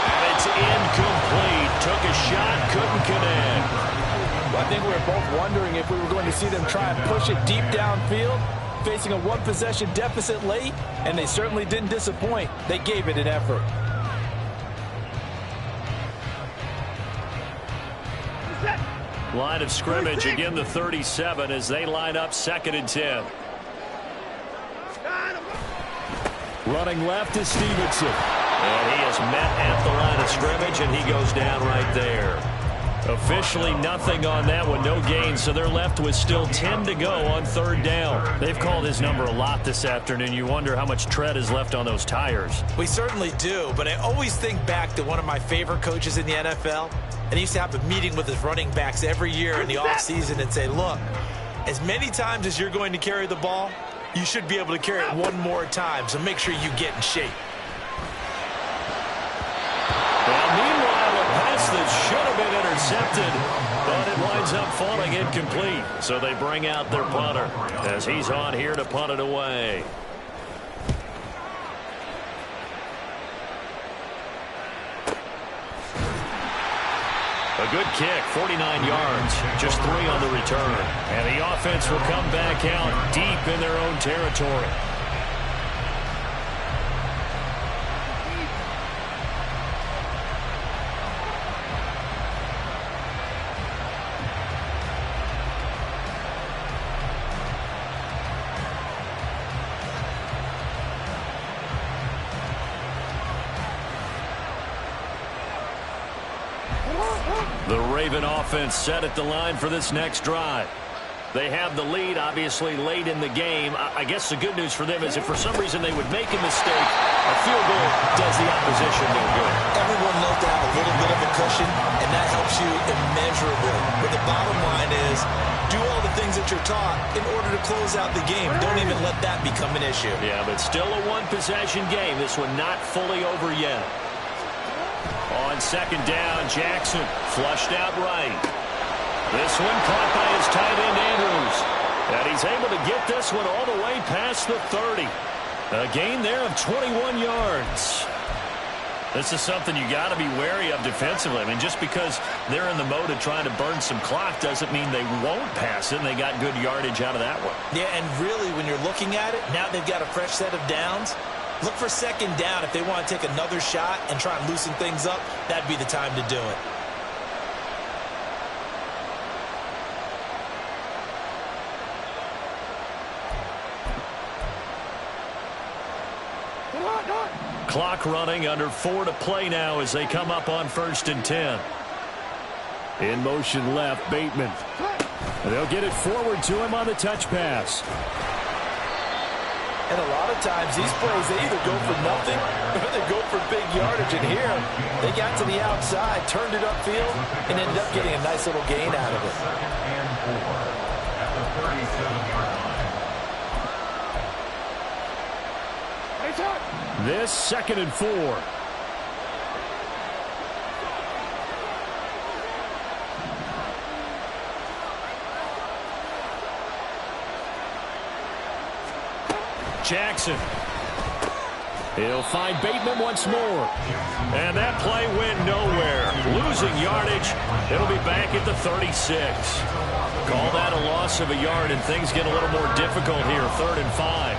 And it's incomplete. Took a shot, couldn't connect. Well, I think we were both wondering if we were going to see them try and push it deep downfield, facing a 1-possession deficit late, and they certainly didn't disappoint. They gave it an effort. Line of scrimmage, again the 37 as they line up 2nd and 10. Running left is Stevenson. And he is met at the line of scrimmage, and he goes down right there. Officially nothing on that one, no gain, so they're left with still 10 to go on 3rd down. They've called his number a lot this afternoon. You wonder how much tread is left on those tires. We certainly do, but I always think back to one of my favorite coaches in the NFL, and he used to have a meeting with his running backs every year in the offseason and say, look, as many times as you're going to carry the ball, you should be able to carry it one more time, so make sure you get in shape. Well, meanwhile, a pass that should have been intercepted, but it winds up falling incomplete. So they bring out their punter as he's on here to punt it away. A good kick, 49 yards, just 3 on the return. And the offense will come back out deep in their own territory. The Raven offense set at the line for this next drive. They have the lead, obviously, late in the game. I guess the good news for them is if for some reason they would make a mistake, a field goal does the opposition no good. Everyone knows to have a little bit of a cushion, and that helps you immeasurably. But the bottom line is, do all the things that you're taught in order to close out the game. Don't even let that become an issue. Yeah, but still a one-possession game. This one not fully over yet. On 2nd down, Jackson flushed out right. This one caught by his tight end, Andrews. And he's able to get this one all the way past the 30. A gain there of 21 yards. This is something you got to be wary of defensively. I mean, just because they're in the mode of trying to burn some clock doesn't mean they won't pass it, and they got good yardage out of that one. Yeah, and really, when you're looking at it, now they've got a fresh set of downs. Look for 2nd down. If they want to take another shot and try and loosen things up, that'd be the time to do it. Clock running, under 4 to play now as they come up on 1st and 10. In motion left, Bateman. They'll get it forward to him on the touch pass. And a lot of times these plays, they either go for nothing or they go for big yardage. And here, they got to the outside, turned it upfield, and ended up getting a nice little gain out of it. 2nd and 4 at the 37-yard line. This 2nd and 4. Jackson. He'll find Bateman once more. And that play went nowhere. Losing yardage. It'll be back at the 36. Call that a loss of a yard, and things get a little more difficult here. 3rd and 5.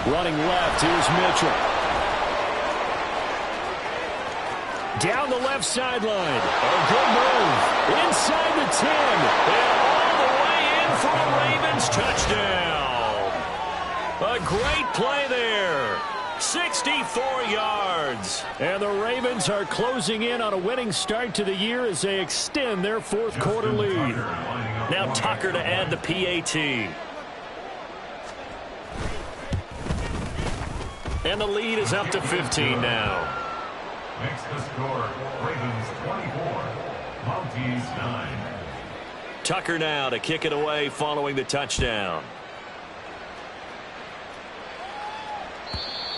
Running left, here's Mitchell. Down the left sideline. A good move. Inside the 10. And all the way in for a Ravens touchdown. A great play there. 64 yards. And the Ravens are closing in on a winning start to the year as they extend their 4th quarter lead. Now Tucker to add the PAT. And the lead is up to 15 now. Makes the score Ravens 24, Mounties 9. Tucker now to kick it away following the touchdown.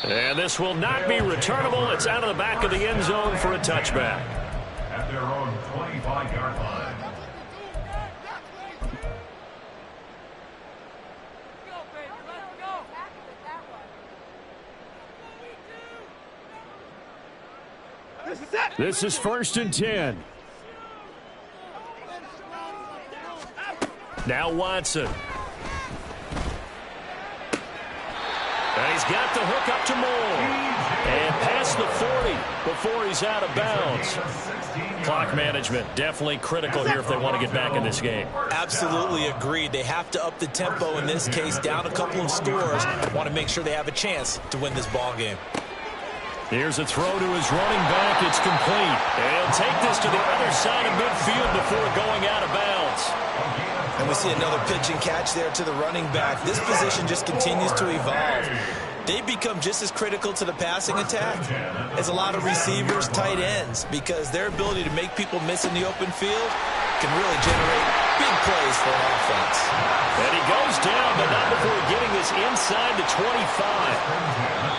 And this will not be returnable. It's out of the back of the end zone for a touchback. At their own 25-yard line. This is 1st and 10. Now Watson. And he's got the hook up to Moore. And past the 40 before he's out of bounds. Clock management definitely critical here if they want to get back in this game. Absolutely agreed. They have to up the tempo in this case, down a couple of scores. Want to make sure they have a chance to win this ball game. Here's a throw to his running back. It's complete. And he'll take this to the other side of midfield before going out of bounds. And we see another pitch and catch there to the running back. This position just continues to evolve. They become just as critical to the passing attack as a lot of receivers, tight ends, because their ability to make people miss in the open field can really generate big plays for an offense. And he goes down, but not before getting this inside the 25.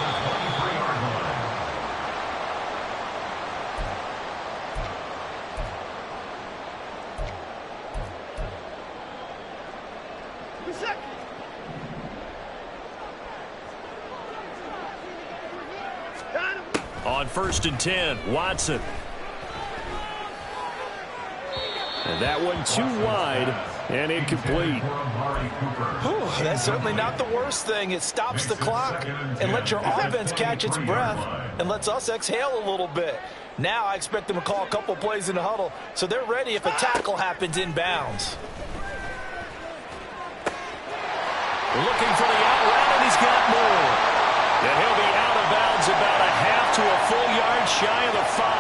On 1st and 10, Watson. And that one too wide and incomplete. Whew, that's certainly not the worst thing. It stops the clock and lets your offense catch its breath and lets us exhale a little bit. Now I expect them to call a couple plays in the huddle so they're ready if a tackle happens inbounds. Looking for the out route, and he's got more. And he'll be out of bounds about a half to a full yard shy of the 5.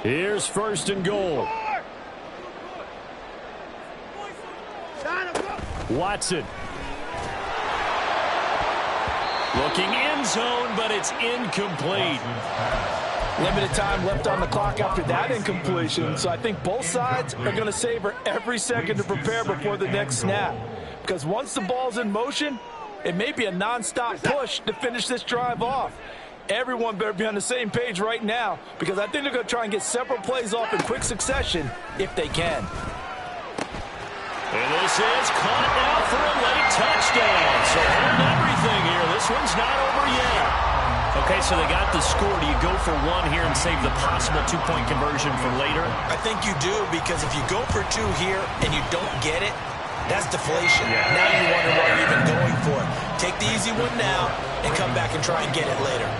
Here's 1st and goal. Watson. Looking end zone, but it's incomplete. Limited time left on the clock after that incompletion, so I think both sides are going to savor every second to prepare before the next snap. Because once the ball's in motion, it may be a nonstop push to finish this drive off. Everyone better be on the same page right now because I think they're going to try and get several plays off in quick succession if they can. And this is caught now for a late touchdown. So hold everything here. This one's not over yet. Okay, so they got the score. Do you go for one here and save the possible 2-point conversion for later? I think you do because if you go for 2 here and you don't get it, that's deflation. Yeah. Now you wonder why you're even going for it. Take the easy one now and come back and try and get it later.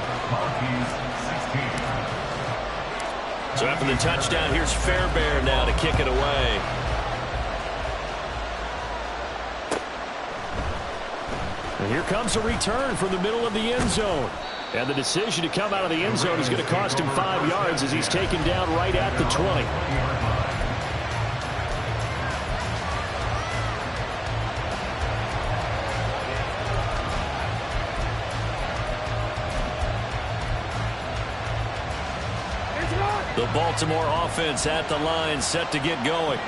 So after the touchdown, here's Fairbairn now to kick it away. And here comes a return from the middle of the end zone. And the decision to come out of the end zone is going to cost him 5 yards as he's taken down right at the 20. The Baltimore offense at the line, set to get going.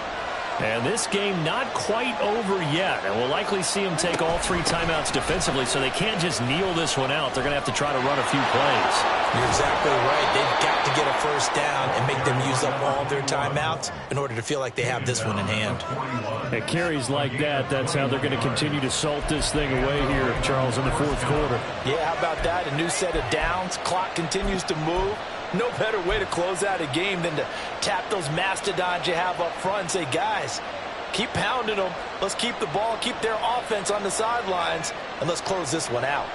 And this game not quite over yet. And we'll likely see them take all 3 timeouts defensively, so they can't just kneel this one out. They're going to have to try to run a few plays. You're exactly right. They've got to get a first down and make them use up all their timeouts in order to feel like they have this one in hand. At carries like that, that's how they're going to continue to salt this thing away here, Charles, in the 4th quarter. Yeah, how about that? A new set of downs. Clock continues to move. No better way to close out a game than to tap those mastodons you have up front and say, guys, keep pounding them. Let's keep the ball, keep their offense on the sidelines, and let's close this one out.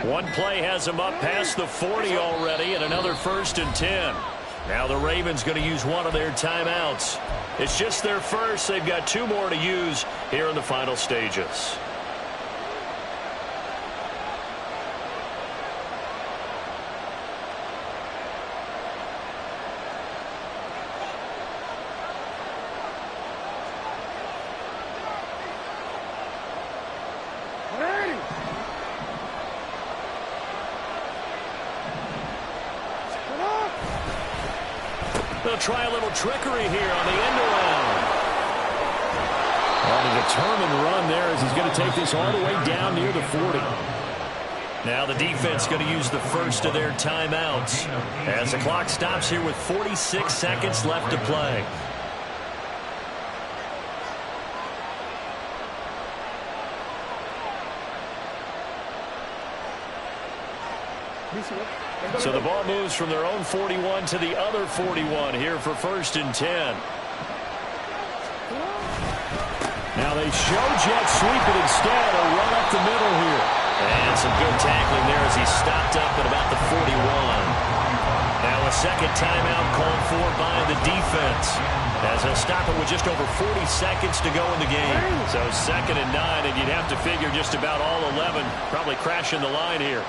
One play has them up past the 40 already, and another 1st and 10. Now the Ravens going to use one of their timeouts. It's just their first. They've got 2 more to use here in the final stages. They'll try a little trickery here on the end around. On a determined run there as he's going to take this all the way down near the 40. Now the defense going to use the first of their timeouts as the clock stops here with 46 seconds left to play. So the ball moves from their own 41 to the other 41 here for 1st and 10. Now they show jet sweep it instead, a run up the middle here. And some good tackling there as he stopped up at about the 41. Now a second timeout called for by the defense as he'll stop it with just over 40 seconds to go in the game. So 2nd and 9, and you'd have to figure just about all 11 probably crashing the line here.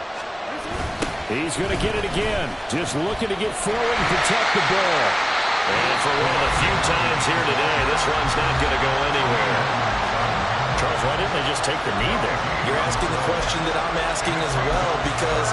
He's going to get it again. Just looking to get forward and protect the ball. And for one of the few times here today, this one's not going to go anywhere. Charles, why didn't they just take the knee there? You're asking the question that I'm asking as well, because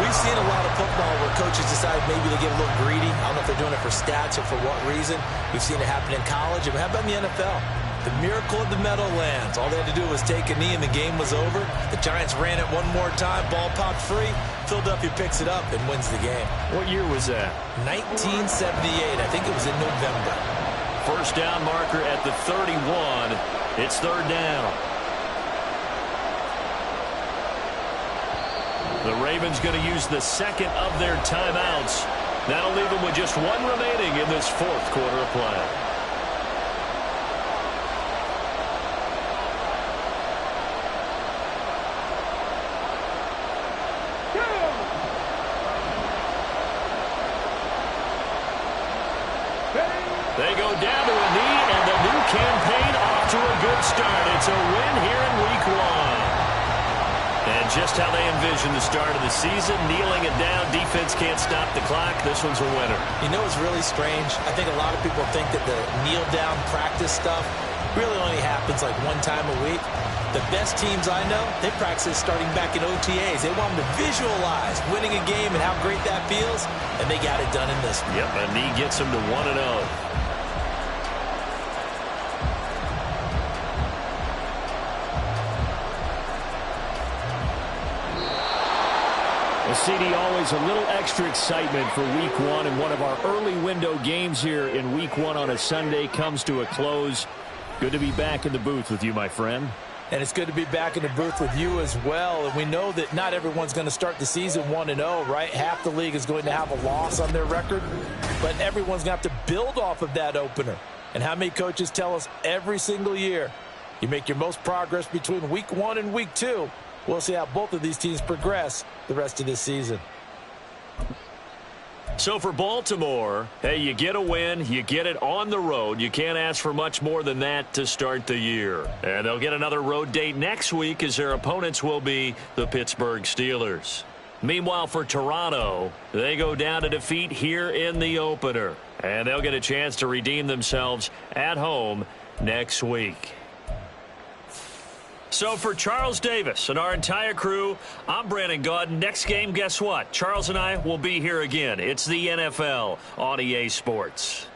we've seen a lot of football where coaches decide maybe they get a little greedy. I don't know if they're doing it for stats or for what reason. We've seen it happen in college. How about in the NFL? The miracle of the Meadowlands. All they had to do was take a knee and the game was over. The Giants ran it one more time. Ball popped free. Philadelphia picks it up and wins the game. What year was that? 1978. I think it was in November. First down marker at the 31. It's 3rd down. The Ravens going to use the second of their timeouts. That'll leave them with just one remaining in this 4th quarter of play. They go down to a knee, and the new campaign off to a good start. It's a win here in Week 1. And just how they envisioned the start of the season, kneeling it down, defense can't stop the clock. This one's a winner. You know what's really strange? I think a lot of people think that the kneel-down practice stuff really only happens like one time a week. The best teams I know, they practice starting back in OTAs. They want them to visualize winning a game and how great that feels, and they got it done in this one. Yep, a knee gets them to 1-0. CD, always a little extra excitement for Week 1, and one of our early window games here in Week 1 on a Sunday comes to a close. Good to be back in the booth with you, my friend. And it's good to be back in the booth with you as well. And we know that not everyone's going to start the season 1-0, right? Half the league is going to have a loss on their record, but everyone's going to have to build off of that opener. And how many coaches tell us every single year, you make your most progress between Week 1 and Week 2. We'll see how both of these teams progress the rest of this season. So for Baltimore, hey, you get a win, you get it on the road. You can't ask for much more than that to start the year. And they'll get another road date next week as their opponents will be the Pittsburgh Steelers. Meanwhile, for Toronto, they go down to defeat here in the opener. And they'll get a chance to redeem themselves at home next week. So for Charles Davis and our entire crew, I'm Brandon Gaudin. Next game, guess what? Charles and I will be here again. It's the NFL on EA Sports.